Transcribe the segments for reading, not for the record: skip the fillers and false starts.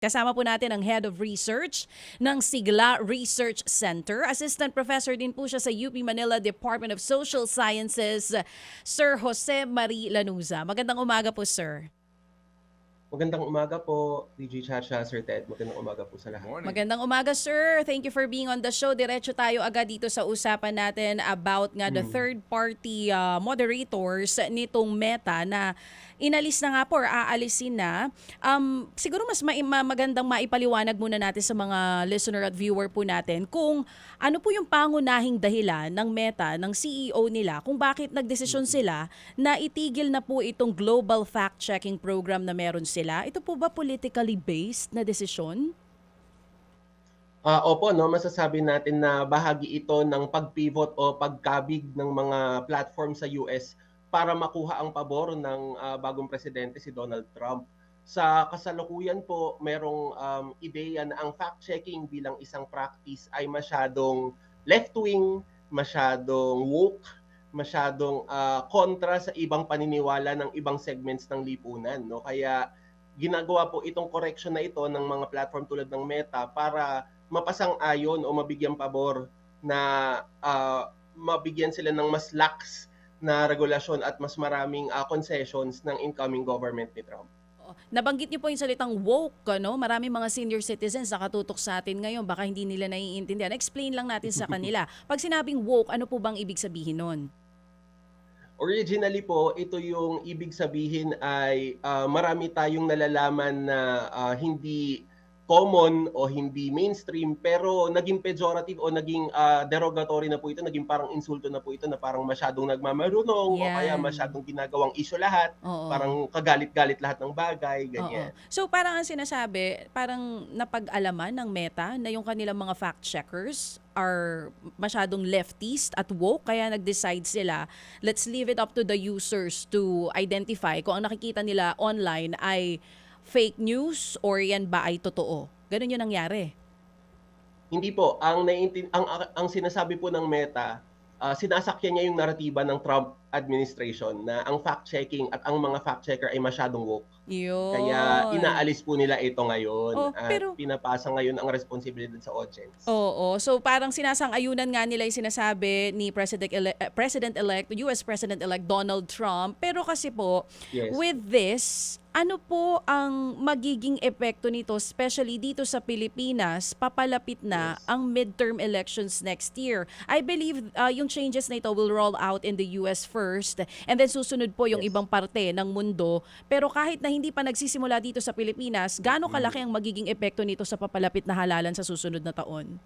Kasama po natin ang Head of Research ng Sigla Research Center. Assistant Professor din po siya sa UP Manila Department of Social Sciences, Sir Jose Marie Lanuza. Magandang umaga po, sir. Magandang umaga po, DJ Chacha, Sir Ted. Magandang umaga po sa Good lahat. morning. Magandang umaga, sir. Thank you for being on the show. Diretso tayo agad dito sa usapan natin about nga the Mm. third-party moderators nitong Meta na inalis na nga po or aalisin na. Siguro mas magandang maipaliwanag muna natin sa mga listener at viewer po natin kung ano po yung pangunahing dahilan ng Meta, ng CEO nila, kung bakit nagdesisyon Mm. sila na itigil na po itong global fact-checking program na meron sila. Ito po ba politically based na desisyon? Opo, no, masasabi natin na bahagi ito ng pag-pivot o pagkabig ng mga platform sa US para makuha ang pabor ng bagong presidente si Donald Trump. Sa kasalukuyan po, merong ideya na ang fact-checking bilang isang practice ay masyadong left-wing, masyadong woke, masyadong kontra sa ibang paniniwala ng ibang segments ng lipunan. No? Kaya ginagawa po itong correction na ito ng mga platform tulad ng Meta para mapasang-ayon o mabigyang pabor na mabigyan sila ng mas lax na regulasyon at mas maraming concessions ng incoming government ni Trump. Nabanggit niyo po yung salitang woke, no? Maraming mga senior citizens nakatutok sa atin ngayon, baka hindi nila naiintindihan. Explain lang natin sa kanila. Pag sinabing woke, ano po bang ibig sabihin nun? Originally po, ito yung ibig sabihin ay marami tayong nalalaman na hindi common o hindi mainstream pero naging pejorative o naging derogatory na po ito, naging parang insulto na po ito na parang masyadong nagmamarunong o kaya Yan. masyadong ginagawang issue lahat, Oo. parang kagalit-galit lahat ng bagay, Oo. ganyan. So parang ang sinasabi, parang napag-alaman ng Meta na yung kanilang mga fact checkers are masyadong leftist at woke kaya nag-decide sila, let's leave it up to the users to identify kung ang nakikita nila online ay fake news or yan ba ay totoo. Ganun yung nangyari. Hindi po, ang sinasabi po ng Meta, sinasakyan niya yung naratiba ng Trump administration na ang fact-checking at ang mga fact-checker ay masyadong woke. Kaya Yun. inaalis po nila ito ngayon Oh, at pero pinapasa ngayon ang responsibilidad sa audience. oo. So parang sinasang-ayunan nga nila yung sinasabi ni President-elect, US President-elect Donald Trump. Pero kasi po, Yes with po. this, ano po ang magiging epekto nito, especially dito sa Pilipinas, papalapit na Yes. ang midterm elections next year. I believe yung changes na ito will roll out in the US first and then susunod po yung Yes. ibang parte ng mundo. Pero kahit na hindi pa nagsisimula dito sa Pilipinas, gaano kalaki Mm. ang magiging epekto nito sa papalapit na halalan sa susunod na taon?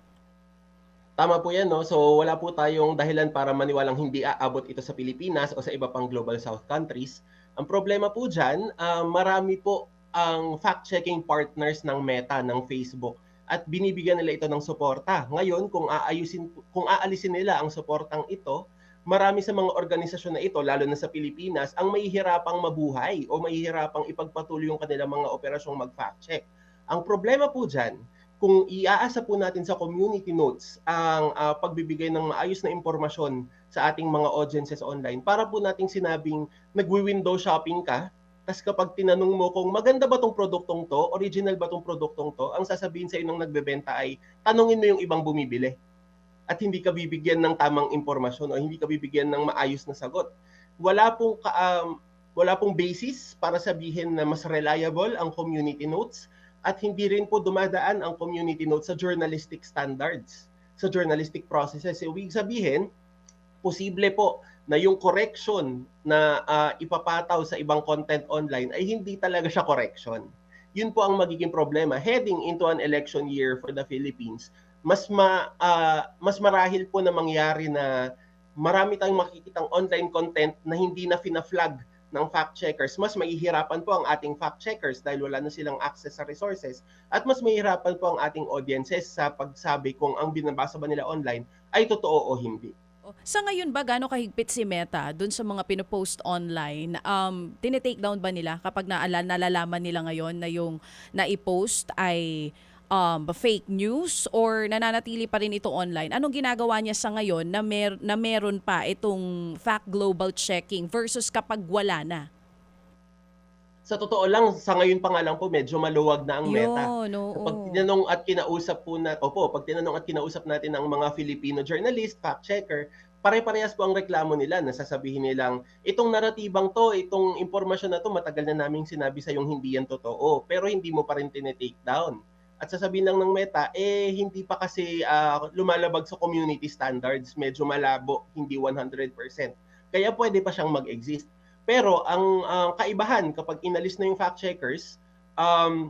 Tama po 'yan 'no. So wala po tayong dahilan para maniwalang hindi aabot ito sa Pilipinas o sa iba pang Global South countries. Ang problema po diyan, marami po ang fact-checking partners ng Meta, ng Facebook at binibigyan nila ito ng suporta. Ngayon kung aalisin nila ang suportang ito, marami sa mga organisasyon na ito, lalo na sa Pilipinas, ang mahihirapang mabuhay o mahihirapang ipagpatuloy yung kanilang mga operasyong mag-fact check. Ang problema po diyan, kung iaasa po natin sa community notes ang pagbibigay ng maayos na impormasyon sa ating mga audiences online, para po nating sinabing nagwi-window shopping ka, tas kapag tinanong mo kung maganda ba tong produktong to, original ba tong produktong to, ang sasabihin sa ng nagbebenta ay tanungin mo yung ibang bumibili at hindi ka bibigyan ng tamang impormasyon o hindi ka bibigyan ng maayos na sagot. Wala pong wala pong basis para sabihin na mas reliable ang community notes at hindi rin po dumadaan ang community notes sa journalistic standards, sa journalistic processes. So, ibig sabihin, posible po na yung correction na ipapataw sa ibang content online ay hindi talaga siya correction. Yun po ang magiging problema. Heading into an election year for the Philippines, mas marahil po na mangyari na marami tayong makikitang online content na hindi na fina-flag ng fact checkers. Mas mahihirapan po ang ating fact checkers dahil wala na silang access sa resources at mas mahihirapan po ang ating audiences sa pagsabi kung ang binabasa ba nila online ay totoo o hindi. Sa ngayon ba, gaano kahigpit si Meta dun sa mga pinopost online? Tinitake down ba nila kapag nalalaman nila ngayon na yung naipost ay fake news or nananatili pa rin ito online? Anong ginagawa niya sa ngayon na meron pa itong fact global checking versus kapag wala na? Sa totoo lang, sa ngayon pa nga lang po medyo maluwag na ang Meta. Yun, Kapag oo. tinanong at kinausap po opo, 'pag tinanong at kinausap natin ang mga Filipino journalist, fact checker, pare-parehas po ang reklamo nila na sasabihin nilang, "Itong naratibang 'to, itong impormasyon na 'to matagal na naming sinabi sa'yong hindi yan totoo, pero hindi mo pa rin tine-take down." At sasabihin lang ng Meta, hindi pa kasi, lumalabag sa community standards, medyo malabo, hindi 100%. Kaya puwede pa siyang mag-exist. Pero ang kaibahan kapag inalis na yung fact checkers, um,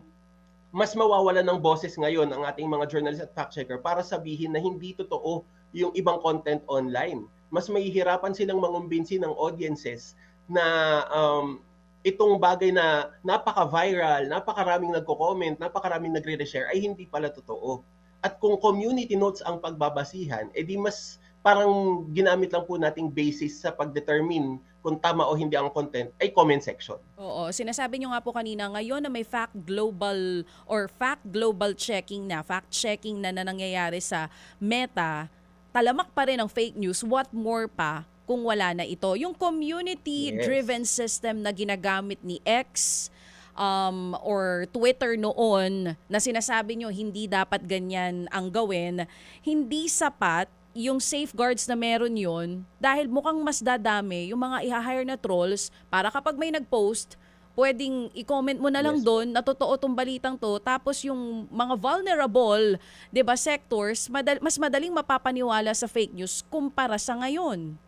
mas mawawalan ng boses ngayon ang ating mga journalist at fact checker para sabihin na hindi totoo yung ibang content online. Mas mahihirapan silang mangumbinsi ng audiences na itong bagay na napaka-viral, napakaraming nagko-comment, napakaraming nagre-reshare ay hindi pala totoo. At kung community notes ang pagbabasihan, edi mas parang ginamit lang po nating basis sa pag-determine kung tama o hindi ang content ay comment section. Oo, sinasabi niyo nga po kanina ngayon na may fact global checking na, fact checking na nangyayari sa Meta, talamak pa rin ang fake news. What more pa kung wala na ito? Yung Yes. community-driven system na ginagamit ni X or Twitter noon na sinasabi nyo hindi dapat ganyan ang gawin, hindi sapat yung safeguards na meron yun dahil mukhang mas dadami yung mga i-hire na trolls para kapag may nag-post, pwedeng i-comment mo na lang Yes po. doon na totoo tong balitang to tapos yung mga vulnerable, 'di ba, sectors, mas madaling mapapaniwala sa fake news kumpara sa ngayon.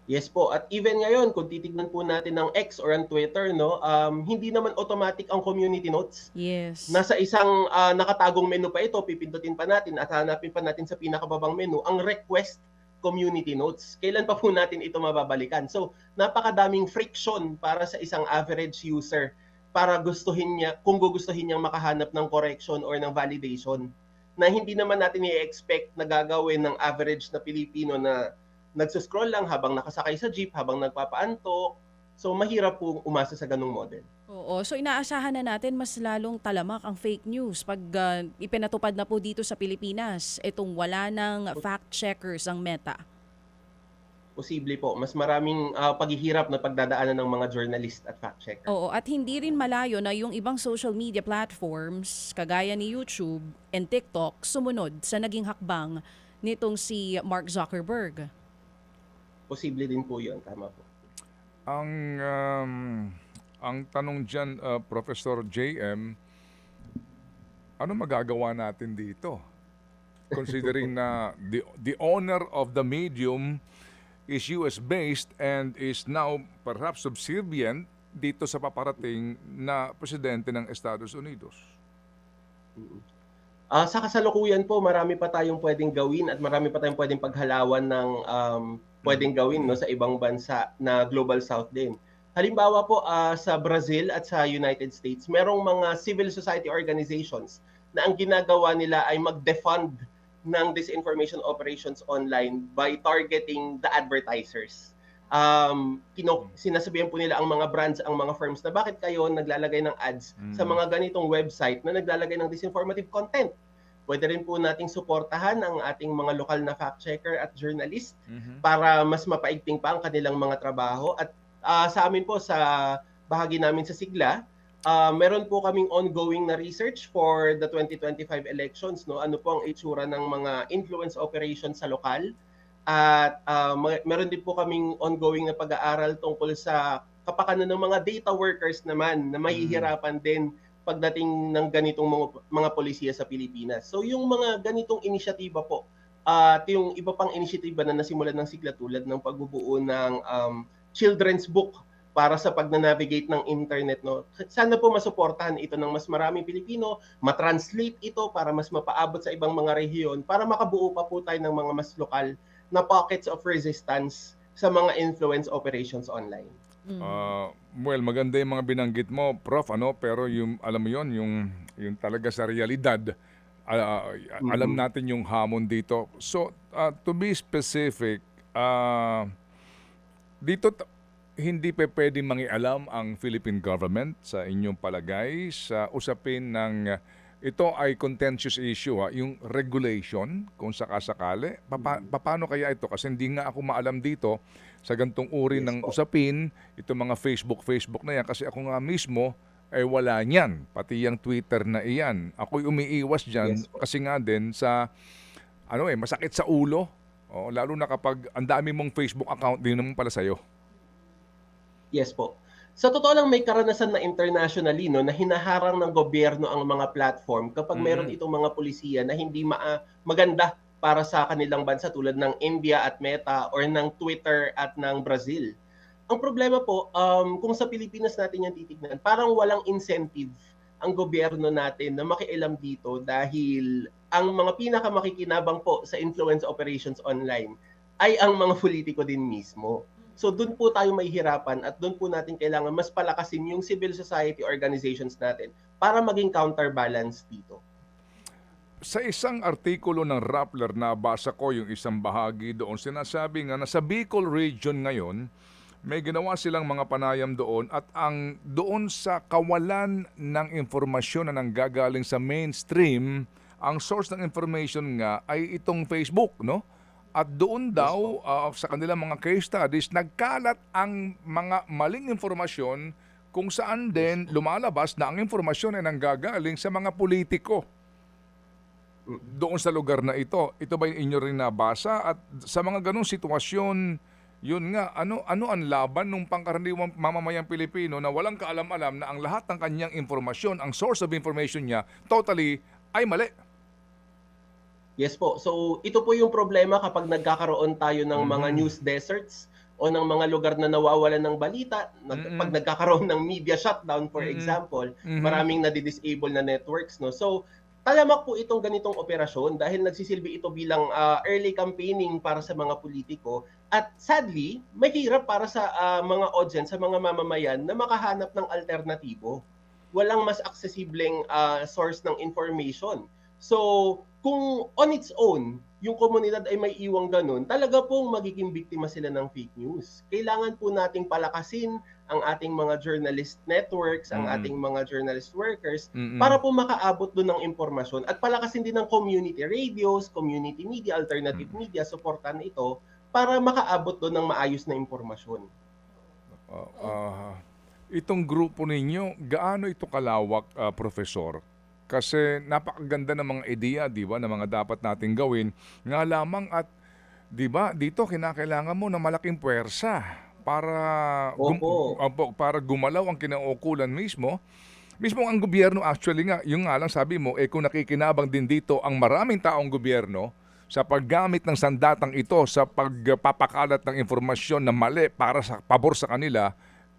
Yes po. At even ngayon, kung titignan po natin ng X or ang Twitter, no, hindi naman automatic ang community notes. Yes. Nasa isang nakatagong menu pa ito, pipindutin pa natin at hanapin pa natin sa pinakababang menu ang request community notes. Kailan pa po natin ito mababalikan? So, napakadaming friction para sa isang average user para gustuhin niya, kung gugustuhin niyang makahanap ng correction or ng validation na hindi naman natin i-expect na gagawin ng average na Pilipino na nagsuscroll lang habang nakasakay sa jeep, habang nagpapaantok. So, mahirap po umasa sa ganung model. Oo, so inaasahan na natin mas lalong talamak ang fake news pag ipinatupad na po dito sa Pilipinas itong wala ng fact checkers ang Meta. Posible po. Mas maraming paghihirap na pagdadaanan ng mga journalist at fact checker. Oo, at hindi rin malayo na yung ibang social media platforms kagaya ni YouTube and TikTok sumunod sa naging hakbang nitong si Mark Zuckerberg. Posible din po yun. Tama po. Ang um, ang tanong diyan, Professor JM, ano magagawa natin dito? Considering na the owner of the medium is US based and is now perhaps subservient dito sa paparating na presidente ng Estados Unidos. Sa kasalukuyan po, marami pa tayong pwedeng gawin at marami pa tayong pwedeng paghalawan ng pwedeng gawin, no, sa ibang bansa na Global South din. Halimbawa po, sa Brazil at sa United States, merong mga civil society organizations na ang ginagawa nila ay mag-defund ng disinformation operations online by targeting the advertisers. Sinasabihan po nila ang mga brands, ang mga firms na bakit kayo naglalagay ng ads sa mga ganitong website na naglalagay ng disinformative content. Pwede rin po nating suportahan ang ating mga lokal na fact checker at journalist para mas mapaigting pa ang kanilang mga trabaho. At sa amin po, sa bahagi namin sa Sigla, meron po kaming ongoing na research for the 2025 elections. No? Ano po ang itsura ng mga influence operations sa lokal? At meron din po kaming ongoing na pag-aaral tungkol sa kapakanan ng mga data workers naman na mahihirapan din pagdating ng ganitong mga polisiya sa Pilipinas. So yung mga ganitong inisyatiba po, at yung iba pang inisyatiba na nasimulan ng Sigla tulad ng pagbubuo ng children's book para sa pag-navigate ng internet, no. Sana po masuportahan ito ng mas maraming Pilipino, ma-translate ito para mas mapaabot sa ibang mga rehiyon para makabuo pa po tayo ng mga mas lokal na pockets of resistance sa mga influence operations online. Well, maganda yung mga binanggit mo, Prof, ano, pero yung alam mo yon, yung talaga sa realidad, alam natin yung hamon dito. So, to be specific, dito hindi pa pwedeng mangialam ang Philippine government sa inyong palagay sa usapin ng ito ay contentious issue, yung regulation kung sakasakali. Paano kaya ito? Kasi hindi nga ako maalam dito sa gantong uri Yes ng po. usapin, itong mga Facebook na yan. Kasi ako nga mismo ay wala niyan. Pati yung Twitter na iyan. Ako'y umiiwas dyan Yes po. kasi nga din sa masakit sa ulo. Lalo na kapag ang dami mong Facebook account, din naman pala sa'yo. Yes po. Sa totoo lang may karanasan na internationally no na hinaharang ng gobyerno ang mga platform kapag meron Mm. itong mga pulisiya na hindi maganda para sa kanilang bansa tulad ng India at Meta or ng Twitter at ng Brazil. Ang problema po, kung sa Pilipinas natin yan titignan, parang walang incentive ang gobyerno natin na makialam dito dahil ang mga pinakamakikinabang po sa influence operations online ay ang mga politiko din mismo. So doon po tayo mahihirapan at doon po natin kailangan mas palakasin yung civil society organizations natin para maging counterbalance dito. Sa isang artikulo ng Rappler, nabasa ko yung isang bahagi doon, sinasabi nga na sa Bicol region ngayon, may ginawa silang mga panayam doon at ang doon sa kawalan ng informasyon na nanggagaling sa mainstream, ang source ng information nga ay itong Facebook, no? At doon daw sa kanilang mga case studies, nagkalat ang mga maling informasyon kung saan din lumalabas na ang informasyon ay nanggagaling sa mga politiko doon sa lugar na ito. Ito ba yung inyo rin nabasa? At sa mga ganong sitwasyon, yun nga, ano ang laban ng pangkaraniwang mamamayang Pilipino na walang kaalam-alam na ang lahat ng kanyang informasyon, ang source of information niya, totally ay mali? Yes po. So ito po yung problema kapag nagkakaroon tayo ng mga news deserts o ng mga lugar na nawawalan ng balita. Pag nagkakaroon ng media shutdown, for example, maraming nadi-disable na networks. No? So talamak po itong ganitong operasyon dahil nagsisilbi ito bilang early campaigning para sa mga politiko. At sadly, mahirap para sa mga audience, sa mga mamamayan na makahanap ng alternatibo. Walang mas accessibleng source ng information. So, kung on its own, yung komunidad ay may iwang ganun, talaga pong magiging biktima sila ng fake news. Kailangan po nating palakasin ang ating mga journalist networks, ang ating mga journalist workers, para po makaabot doon ng impormasyon at palakasin din ng community radios, community media, alternative media, suportahan ito para makaabot doon ng maayos na impormasyon. Itong grupo ninyo, gaano ito kalawak, Profesor? Kasi napakaganda ng mga ideya, di ba, na mga dapat nating gawin. Nga lamang at, di ba, dito kinakailangan mo ng malaking puwersa para, para gumalaw ang kinauukulan mismo. Mismo ang gobyerno actually nga, yung nga lang sabi mo, kung nakikinabang din dito ang maraming taong gobyerno sa paggamit ng sandatang ito sa pagpapakalat ng informasyon na mali para sa pabor sa kanila,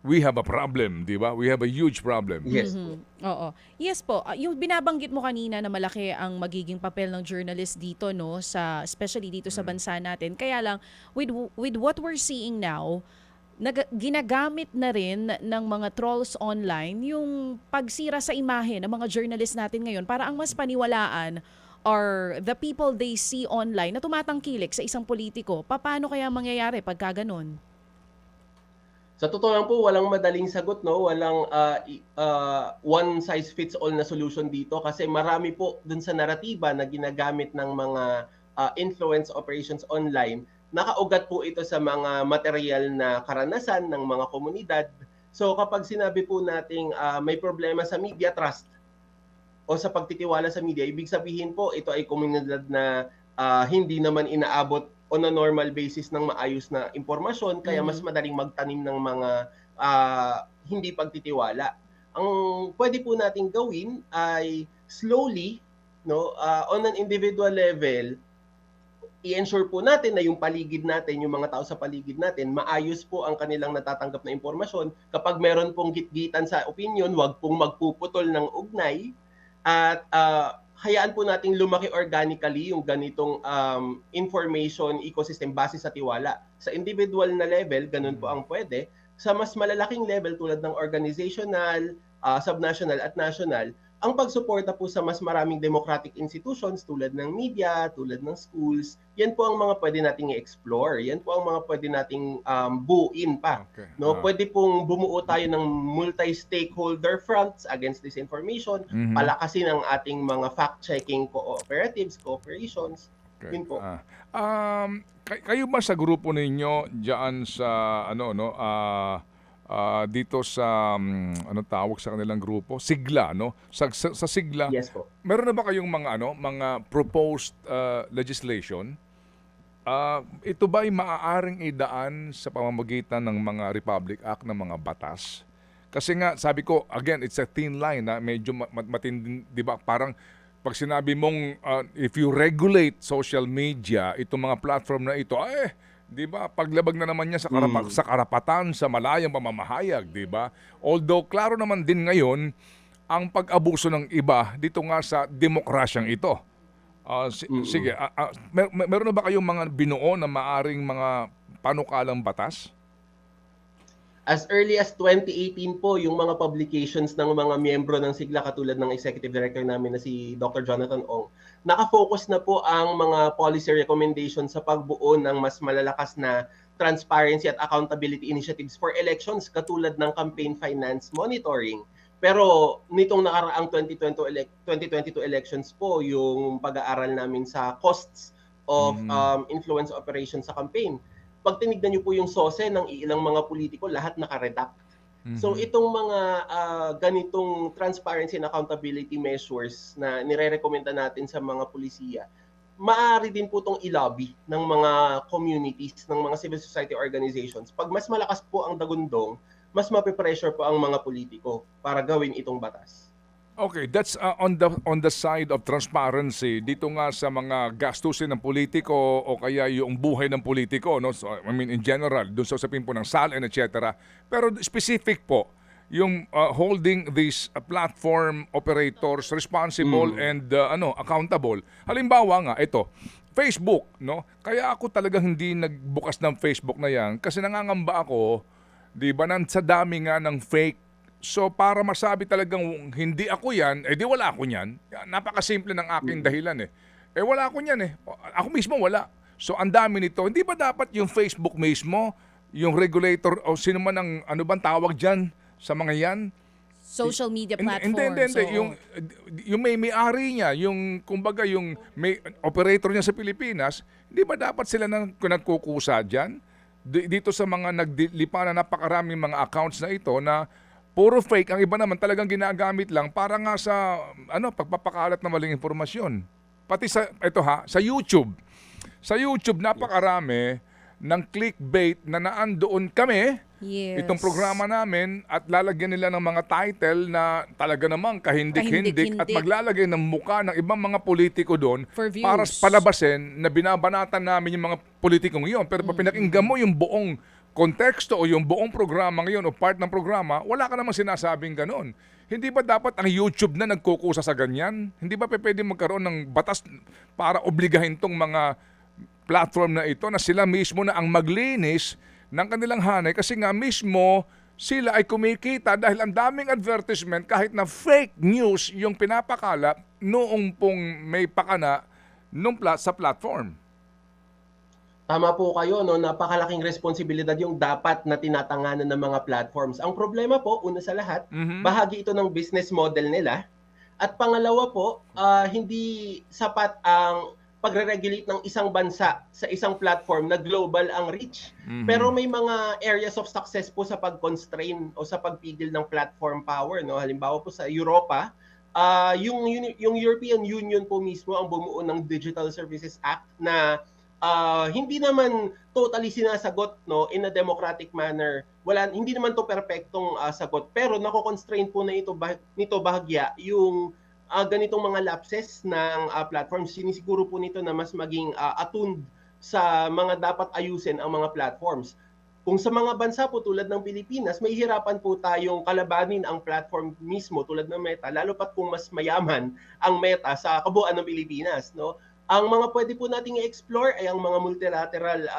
we have a problem, di ba? We have a huge problem. Yes. Oo. Yes po. Yung binabanggit mo kanina na malaki ang magiging papel ng journalist dito, no, sa especially dito sa bansa natin. Kaya lang with what we're seeing now, ginagamit na rin ng mga trolls online yung pagsira sa imahe ng mga journalist natin ngayon para ang mas paniwalaan or the people they see online na tumatangkilik sa isang politiko. Paano kaya mangyayari pagka ganun? Sa totoo lang po, walang madaling sagot, no? Walang one size fits all na solution dito kasi marami po dun sa naratiba na ginagamit ng mga influence operations online. Nakaugat po ito sa mga material na karanasan ng mga komunidad. So kapag sinabi po nating may problema sa media trust o sa pagtitiwala sa media, ibig sabihin po ito ay komunidad na hindi naman inaabot on a normal basis ng maayos na impormasyon, kaya mas madaling magtanim ng mga hindi pagtitiwala. Ang pwede po nating gawin ay slowly, no, on an individual level, i-ensure po natin na yung paligid natin, yung mga tao sa paligid natin, maayos po ang kanilang natatanggap na impormasyon. Kapag meron pong gitgitan sa opinion, wag pong magpuputol ng ugnay at hayaan po nating lumaki organically yung ganitong information ecosystem base sa tiwala. Sa individual na level, ganun po ang pwede. Sa mas malalaking level tulad ng organizational, subnational at national, ang pagsuporta po sa mas maraming democratic institutions tulad ng media, tulad ng schools, yan po ang mga pwede nating i-explore. Yan po ang mga pwede nating buuin pa. Okay. No, pwede pong bumuo tayo ng multi-stakeholder fronts against disinformation, Mhm. palakasin ang ating mga fact-checking cooperatives, cooperations. Okay. Yun po. Kayo ba sa grupo ninyo diyan sa dito sa ano tawag sa kanilang grupo? Sigla, no? Sa Sigla, Yes po. meron na ba kayong mga proposed legislation? Ito ba ay maaaring idaan sa pamamagitan ng mga Republic Act ng mga batas? Kasi nga, sabi ko, again, it's a thin line na medyo matindi, di ba? Parang pag sinabi mong if you regulate social media, itong mga platform na ito, di ba? Paglabag na naman niya sa, sa karapatan, sa malayang pamamahayag, di ba? Although, klaro naman din ngayon, ang pag-abuso ng iba dito nga sa demokrasyang ito. Sige, meron na ba kayong mga binuo na maaring mga panukalang batas? As early as 2018 po, yung mga publications ng mga miyembro ng Sigla katulad ng Executive Director namin na si Dr. Jonathan Ong, nakafocus na po ang mga policy recommendations sa pagbuo ng mas malalakas na transparency at accountability initiatives for elections katulad ng campaign finance monitoring. Pero nitong nakaraang 2022 elections po, yung pag-aaral namin sa costs of influence operations sa campaign, pag tinignan niyo po yung SOSE ng ilang mga politiko, lahat naka-redact. So itong mga ganitong transparency and accountability measures na nire-recommenda natin sa mga pulisiya, maaari din po itong i-lobby ng mga communities, ng mga civil society organizations. Pag mas malakas po ang dagundong, mas mapipressure po ang mga politiko para gawin itong batas. Okay, that's on the side of transparency dito nga sa mga gastusin ng politiko o kaya yung buhay ng politiko, no? So, I mean in general, doon sa usapin po ng SALN, etc. Pero specific po yung holding these platform operators responsible and accountable. Halimbawa nga ito, Facebook, no? Kaya ako talagang hindi nagbukas ng Facebook na yan kasi nangangamba ako, 'di ba, sa dami nga ng fake. So para masabi talagang hindi ako yan, di wala ako yan. Napakasimple ng aking dahilan eh. Wala ako yan eh. Ako mismo wala. So ang dami nito. Hindi ba dapat yung Facebook mismo, yung regulator o sino man ang ano bang tawag dyan sa mga yan? Social media Hindi. platforms. Yung may-ari niya, yung kumbaga yung may operator niya sa Pilipinas, hindi ba dapat sila nagkukusa dyan? Dito sa mga naglipa na napakaraming mga accounts na ito na puro fake, ang iba naman talagang ginagamit lang para nga sa pagpapakalat ng maling impormasyon. Pati sa YouTube. Sa YouTube napakarami ng clickbait na naandoon kami. Yes. Itong programa namin at lalagyan nila ng mga title na talaga namang kahindik-hindik at maglalagay ng muka ng ibang mga politiko doon For views. para palabasin na binabanatan namin yung mga politikong iyon. Pero pag pinakinggan mo yung buong konteksto o yung buong programa ngayon o part ng programa, wala ka namang sinasabing ganon. Hindi ba dapat ang YouTube na nagkukusa sa ganyan? Hindi ba pwede magkaroon ng batas para obligahin tong mga platform na ito na sila mismo na ang maglinis ng kanilang hanay kasi nga mismo sila ay kumikita dahil ang daming advertisement kahit na fake news yung pinapakalat noong pong may pakana sa platform. Tama po kayo, no? Napakalaking responsibilidad yung dapat na tinatanganan ng mga platforms. Ang problema po, una sa lahat, bahagi ito ng business model nila. At pangalawa po, hindi sapat ang pagre-regulate ng isang bansa sa isang platform na global ang reach. Pero may mga areas of success po sa pag-constrain o sa pagpigil ng platform power. No? Halimbawa po sa Europa, yung European Union po mismo ang bumuo ng Digital Services Act na hindi naman totally sinasagot, no, in a democratic manner. Hindi naman to perpektong sagot, pero nako-constrain po na nito bahagya yung ganitong mga lapses ng platforms. Sinisiguro po nito na mas maging attuned sa mga dapat ayusin ang mga platforms. Kung sa mga bansa po tulad ng Pilipinas, may hirapan po tayong kalabanin ang platform mismo tulad ng Meta, lalo pat kung mas mayaman ang Meta sa kabuuan ng Pilipinas, no? Ang mga pwede po nating i-explore ay ang mga multilateral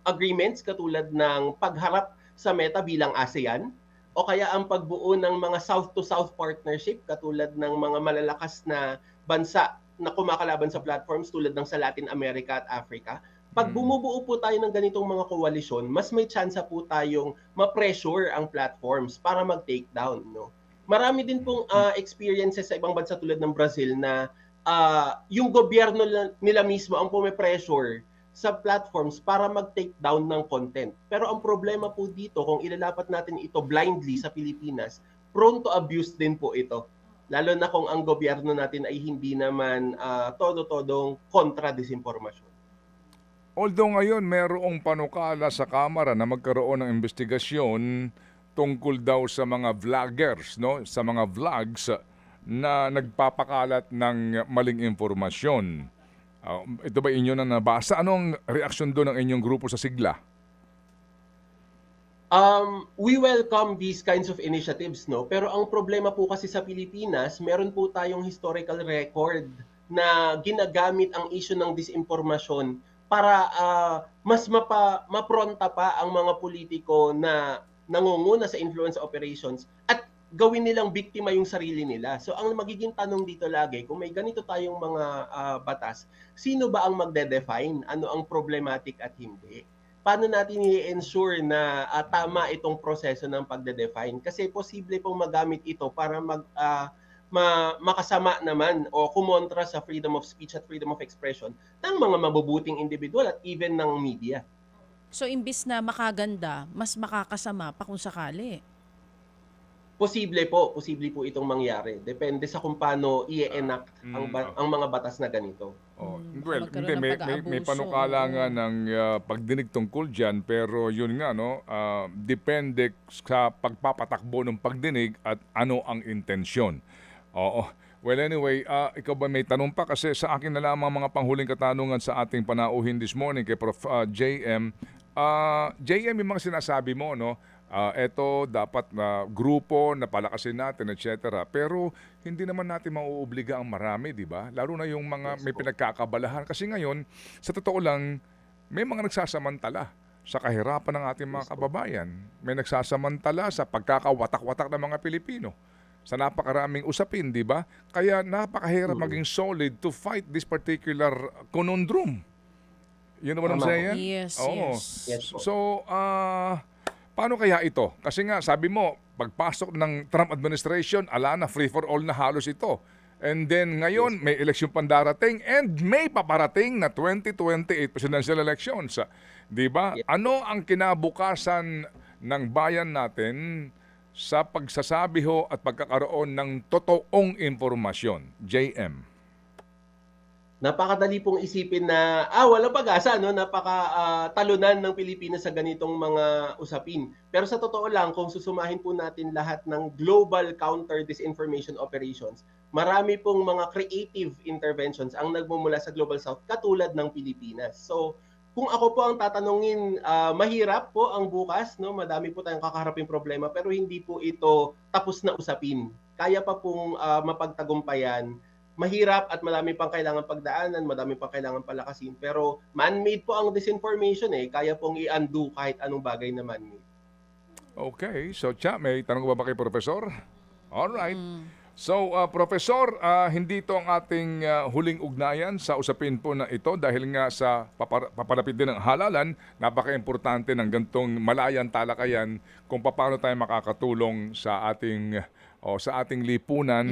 agreements katulad ng pagharap sa Meta bilang ASEAN. o kaya ang pagbuo ng mga South-to-South partnership katulad ng mga malalakas na bansa na kumakalaban sa platforms tulad ng sa Latin America at Africa. Pag bumubuo po tayo ng ganitong mga koalisyon, mas may tsansa po tayong ma-pressure ang platforms para mag-take down, no? Marami din pong experiences sa ibang bansa tulad ng Brazil na yung gobyerno nila mismo ang pume-pressure sa platforms para mag-take down ng content. Pero ang problema po dito, kung ilalapat natin ito blindly sa Pilipinas, prone to abuse din po ito. Lalo na kung ang gobyerno natin ay hindi naman todo-todong kontra disinformasyon. Although ngayon mayroong panukala sa Kamara na magkaroon ng investigasyon tungkol daw sa mga vloggers, no? Sa mga vlogs na nagpapakalat ng maling informasyon. Ito ba inyo na nabasa? Anong reaksyon doon ng inyong grupo sa sigla? We welcome these kinds of initiatives, no? Pero ang problema po kasi sa Pilipinas, meron po tayong historical record na ginagamit ang issue ng disinformasyon para mas mapronta pa ang mga politiko na nangunguna sa influence operations at gawin nilang biktima yung sarili nila. So ang magiging tanong dito lagi, kung may ganito tayong mga batas, sino ba ang magde-define? Ano ang problematic at hindi? Paano natin i-ensure na tama itong proseso ng pagde-define? Kasi posible pong magamit ito para makasama naman o kumontra sa freedom of speech at freedom of expression ng mga mabubuting individual at even ng media. So imbis na makaganda, mas makakasama pa kung sakali. Posible po itong mangyari. Depende sa kung paano i-enact ang mga batas na ganito. Well, magkaroon hindi, ng may pag-aabuso. panukala nga ng pagdinig tungkol dyan, pero yun nga, no, depende sa pagpapatakbo ng pagdinig at ano ang intensyon. Oo. Well, anyway, ikaw ba may tanong pa? Kasi sa akin na lamang mga panghuling katanungan sa ating panauhin this morning kay Prof. JM. JM, yung mga sinasabi mo, no? Eto dapat grupo na palakasin natin, etc. Pero hindi naman natin mauobliga ang marami, di ba? Lalo na yung mga may pinagkakabalahan. Kasi ngayon, sa totoo lang, may mga nagsasamantala sa kahirapan ng ating mga kababayan. May nagsasamantala sa pagkakawatak-watak ng mga Pilipino sa napakaraming usapin, di ba? Kaya napakahirap maging solid to fight this particular conundrum. You know what I'm saying? Yes, Oo. Yes po. So, paano kaya ito? Kasi nga, sabi mo, pagpasok ng Trump administration, ala na, free for all na halos ito. And then ngayon, may eleksyon pang darating and may paparating na 2028 presidential elections. Di ba? Ano ang kinabukasan ng bayan natin sa pagsasabi ho at pagkakaroon ng totoong impormasyon? JM. Napakadali pong isipin na walang pag-asa, no? Napaka-talunan ng Pilipinas sa ganitong mga usapin. Pero sa totoo lang, kung susumahin po natin lahat ng global counter disinformation operations, marami pong mga creative interventions ang nagmumula sa Global South katulad ng Pilipinas. So, kung ako po ang tatanungin, mahirap po ang bukas, no? Madami po tayong kakaharaping problema, pero hindi po ito tapos na usapin. Kaya pa pong mapagtagumpayan. Mahirap at marami pang kailangan pagdaanan, marami pang kailangan palakasin. Pero man-made po ang disinformation Kaya pong i-undo kahit anong bagay na man-made. Okay. So, Cha, may tanong ka ba kay Professor? Alright. So, Professor, hindi ito ang ating huling ugnayan sa usapin po na ito dahil nga sa papalapit din ng halalan, napaka-importante ng gantong malayang talakayan kung paano tayo makakatulong sa ating lipunan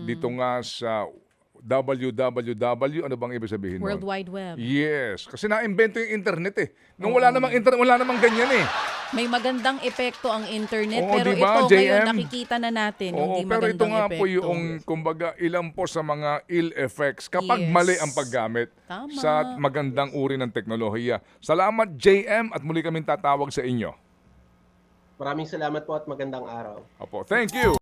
dito nga sa ano bang ibig sabihin nun? World Wide Web. Yes, kasi na-invento yung internet Nung wala namang internet, wala namang ganyan May magandang epekto ang internet, Oo, pero diba, ito ngayon JM? nakikita na natin yung Oo, hindi pero ito magandang nga epekto. po yung, kumbaga, ilan po sa mga ill effects kapag Yes. mali ang paggamit Tama. sa magandang uri ng teknolohiya. Salamat, JM, at muli kaming tatawag sa inyo. Maraming salamat po at magandang araw. Opo, thank you.